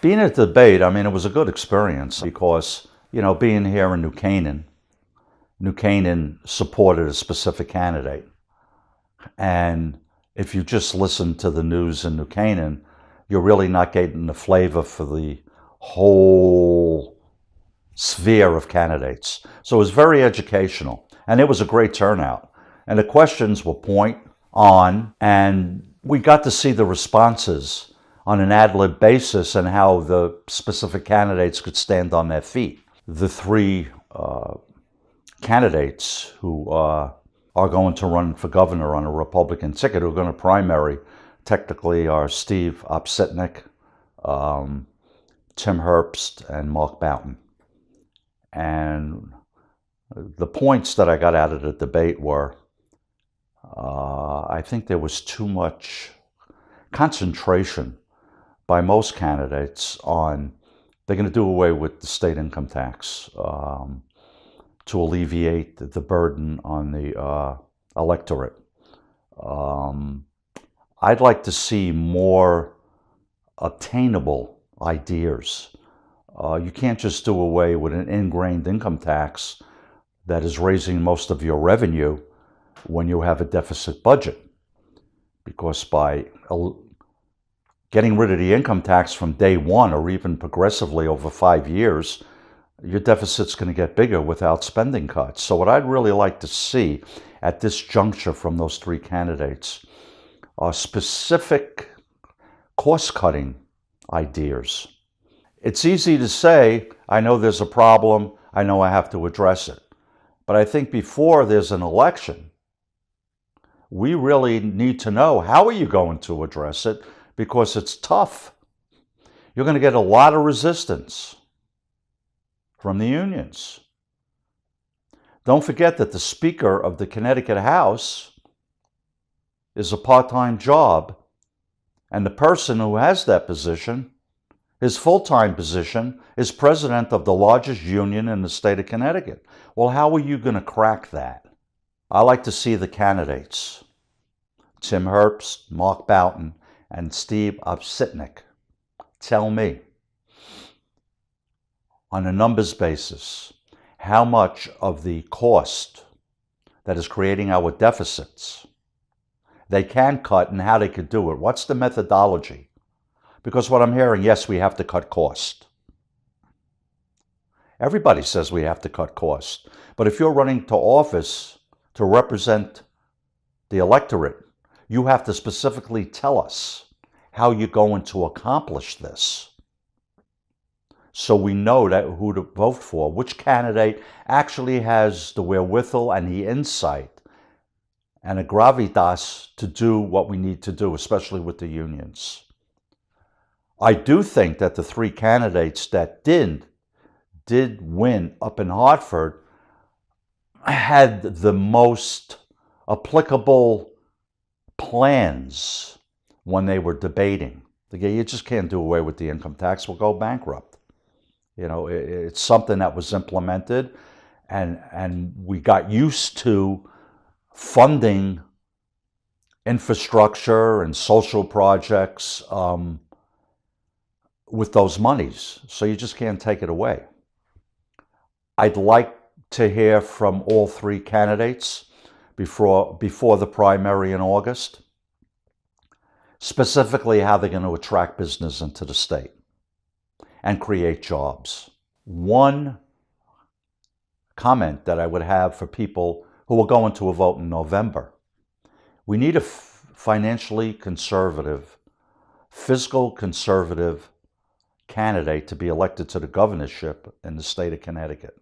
Being at the debate, I mean, it was a good experience because, being here in New Canaan supported a specific candidate. And if you just listen to the news in New Canaan, you're really not getting the flavor for the whole sphere of candidates. So it was very educational, and it was a great turnout. And the questions were point on, and we got to see the responses on an ad-lib basis and how the specific candidates could stand on their feet. The three candidates who are going to run for governor on a Republican ticket, who are going to primary, technically are Steve Opsitnik, Tim Herbst, and Mark Boughton. And the points that I got out of the debate were, I think there was too much concentration by most candidates on they're going to do away with the state income tax to alleviate the burden on the electorate. I'd like to see more obtainable ideas. You can't just do away with an ingrained income tax that is raising most of your revenue when you have a deficit budget. Because by getting rid of the income tax from day one, or even progressively over 5 years, your deficit's going to get bigger without spending cuts. So what I'd really like to see at this juncture from those three candidates are specific cost-cutting ideas. It's easy to say, I know there's a problem, I know I have to address it. But I think before there's an election, we really need to know, how are you going to address it? Because it's tough. You're going to get a lot of resistance from the unions. Don't forget that the Speaker of the Connecticut House is a part-time job, and the person who has that position, his full-time position, is president of the largest union in the state of Connecticut. Well, how are you going to crack that? I like to see the candidates, Tim Herbst, Mark Boughton, and Steve Opsitnik, tell me, on a numbers basis, how much of the cost that is creating our deficits they can cut and how they could do it. What's the methodology? Because what I'm hearing, yes, we have to cut cost. Everybody says we have to cut cost. But if you're running to office to represent the electorate, you have to specifically tell us how you're going to accomplish this, so we know that who to vote for, which candidate actually has the wherewithal and the insight and a gravitas to do what we need to do, especially with the unions. I do think that the three candidates that did win up in Hartford had the most applicable plans when they were debating. You just can't do away with the income tax, we'll go bankrupt. It's something that was implemented, and we got used to funding infrastructure and social projects with those monies. So you just can't take it away. I'd like to hear from all three candidates before the primary in August, specifically how they're going to attract business into the state and create jobs. One comment that I would have for people who are going to a vote in November: we need a financially conservative, fiscal conservative candidate to be elected to the governorship in the state of Connecticut.